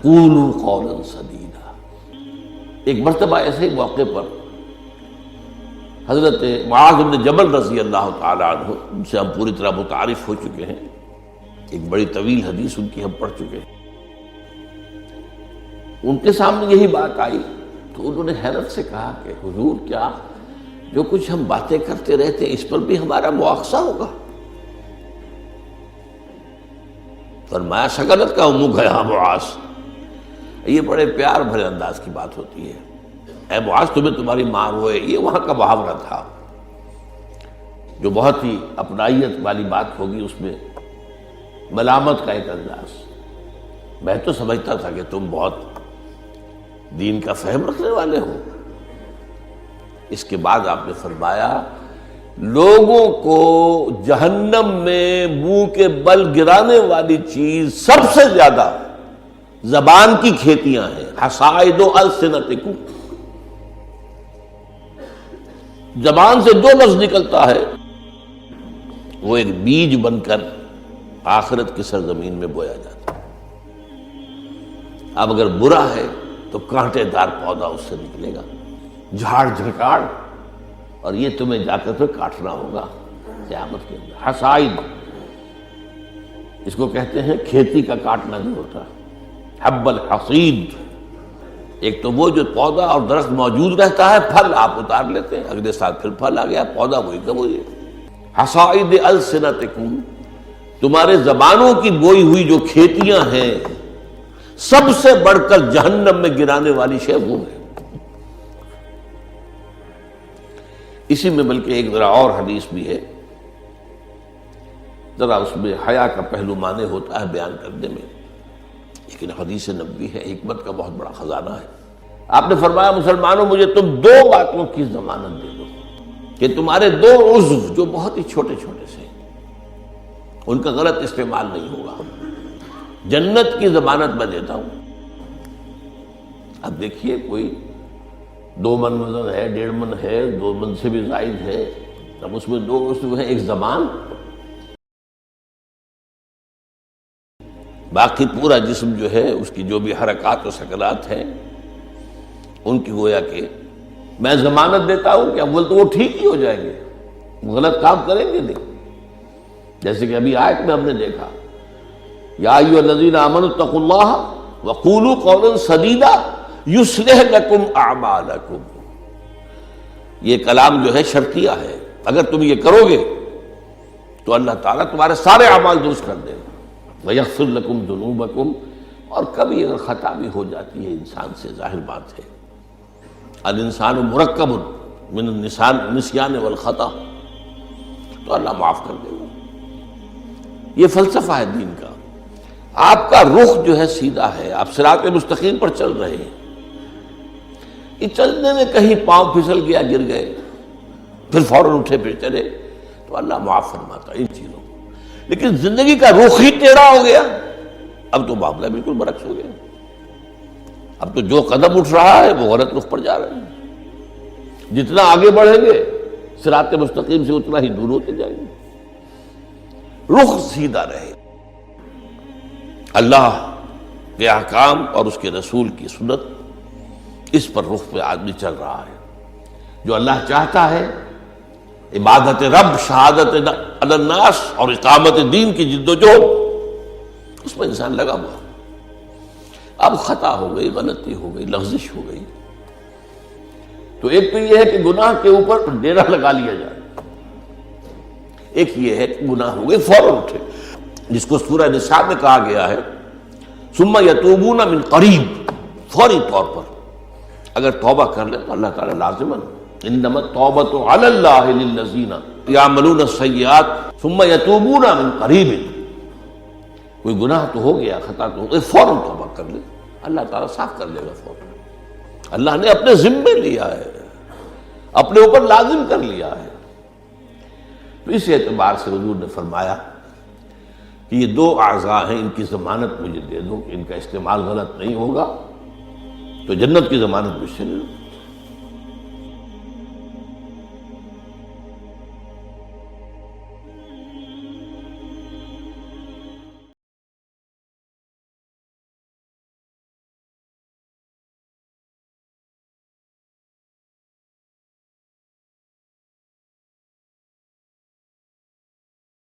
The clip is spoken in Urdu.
قولوا قولا سدیدا۔ ایک مرتبہ ایسے ہی موقع پر حضرت معاذ بن جبل رضی اللہ تعالی عنہ، ان سے ہم پوری طرح متعارف ہو چکے ہیں، ایک بڑی طویل حدیث ان کی ہم پڑھ چکے ہیں، ان کے سامنے یہی بات آئی تو انہوں نے حیرت سے کہا کہ حضور، کیا جو کچھ ہم باتیں کرتے رہتے ہیں اس پر بھی ہمارا مواخذہ ہوگا؟ فرمایا شغلت کا امک ہے ہاں معاذ، یہ بڑے پیار بھرے انداز کی بات ہوتی ہے، اے معاذ تمہیں تمہاری ماں روئے، یہ وہاں کا محاورہ تھا جو بہت ہی اپنائیت والی بات ہوگی، اس میں ملامت کا ایک انداز۔ میں تو سمجھتا تھا کہ تم بہت دین کا فہم رکھنے والے ہو۔ اس کے بعد آپ نے فرمایا لوگوں کو جہنم میں منہ کے بل گرانے والی چیز سب سے زیادہ زبان کی کھیتیاں ہیں، حصائد السنتکم، زبان سے جو لفظ نکلتا ہے وہ ایک بیج بن کر آخرت کی سرزمین میں بویا جاتا ہے۔ اب اگر برا ہے تو کانٹے دار پودا اس سے نکلے گا، جھاڑ جھکاڑ، اور یہ تمہیں جا کر پھر کاٹنا ہوگا قیامت کے اندر۔ حصائد اس کو کہتے ہیں کھیتی کا کاٹنا جو ہوتا ہے، حب الحصید، ایک تو وہ جو پودا اور درخت موجود رہتا ہے، پھل آپ اتار لیتے ہیں، اگلے سال پھر پھل آ گیا، پودا وہی کا وہی ہے۔ حصائد السنتکم، تمہارے زبانوں کی بوئی ہوئی جو کھیتیاں ہیں، سب سے بڑھ کر جہنم میں گرانے والی شے وہ ہے۔ اسی میں بلکہ ایک ذرا اور حدیث بھی ہے، ذرا اس میں حیا کا پہلو مانے ہوتا ہے بیان کرنے میں، لیکن حدیث نبوی ہے، حکمت کا بہت بڑا خزانہ ہے۔ آپ نے فرمایا مسلمانوں مجھے تم دو باتوں کی ضمانت دے دو کہ تمہارے دو عضو جو بہت ہی چھوٹے چھوٹے سے، ان کا غلط استعمال نہیں ہوگا، جنت کی ضمانت میں دیتا ہوں۔ اب دیکھیے کوئی 2 من وزن ہے، 1.5 من ہے، 2 من سے بھی زائد ہے، اب اس میں 2 عضو ہیں، ایک زبان، باقی پورا جسم جو ہے اس کی جو بھی حرکات و سکنات ہیں ان کی گویا کہ میں ضمانت دیتا ہوں کہ اول تو وہ ٹھیک ہی ہو جائیں گے، وہ غلط کام کریں گے نہیں۔ جیسے کہ ابھی آیت میں ہم نے دیکھا یا ایھا الذین آمنوا اتقوا اللہ وقولوا قولا سدیدا یصلح لکم اعمالکم، یہ کلام جو ہے شرطیہ ہے، اگر تم یہ کرو گے تو اللہ تعالیٰ تمہارے سارے اعمال درست کر دے گا، وَيَغْفِرْ لَكُمْ ذُنُوبَكُمْ، اور کبھی اگر خطا بھی ہو جاتی ہے انسان سے، ظاہر بات ہے الانسان مرکب من النسیان والخطا، تو اللہ معاف کر دے گا۔ یہ فلسفہ ہے دین کا، آپ کا رخ جو ہے سیدھا ہے، آپ صراط مستقیم پر چل رہے ہیں، یہ چلنے میں کہیں پاؤں پھسل گیا، گر گئے، پھر فوراً اٹھے پھر چلے تو اللہ معاف فرماتا ہے ان چیزوں کو۔ لیکن زندگی کا رخ ہی ٹیڑھا ہو گیا، اب تو معاملہ بالکل برعکس ہو گیا، اب تو جو قدم اٹھ رہا ہے وہ غلط رخ پر جا رہے ہیں، جتنا آگے بڑھیں گے صراط مستقیم سے اتنا ہی دور ہوتے جائیں گے۔ رخ سیدھا رہے، اللہ کے احکام اور اس کے رسول کی سنت، اس پر رخ پہ آدمی چل رہا ہے۔ جو اللہ چاہتا ہے عبادت رب، شہادت علی الناس اور اقامت دین کی جد و جہد، اس میں انسان لگا ہوا۔ اب خطا ہو گئی، غلطی ہو گئی، لغزش ہو گئی، تو ایک تو یہ ہے کہ گناہ کے اوپر ڈیرا لگا لیا جائے، ایک یہ ہے کہ گناہ ہو گئی فوراً اٹھے، جس کو سورہ نساء میں کہا گیا ہے ثم یتوبون من قریب، فوری طور پر اگر توبہ کر لیں تو اللہ تعالیٰ لازماً انما التوبۃ علی اللہ للذین یعملون السیئات ثم یتوبون من قریب، کوئی گناہ تو ہو گیا، خطا تو ہو گئی، فوراً توبہ کر لے، اللہ تعالیٰ صاف کر لے گا فوراً۔ اللہ نے اپنے ذمے لیا ہے، اپنے اوپر لازم کر لیا ہے۔ تو اس اعتبار سے حضور نے فرمایا کہ یہ 2 اعضاء ہیں، ان کی ضمانت مجھے دے دو کہ ان کا استعمال غلط نہیں ہوگا، تو جنت کی ضمانت مجھ سے لے لو۔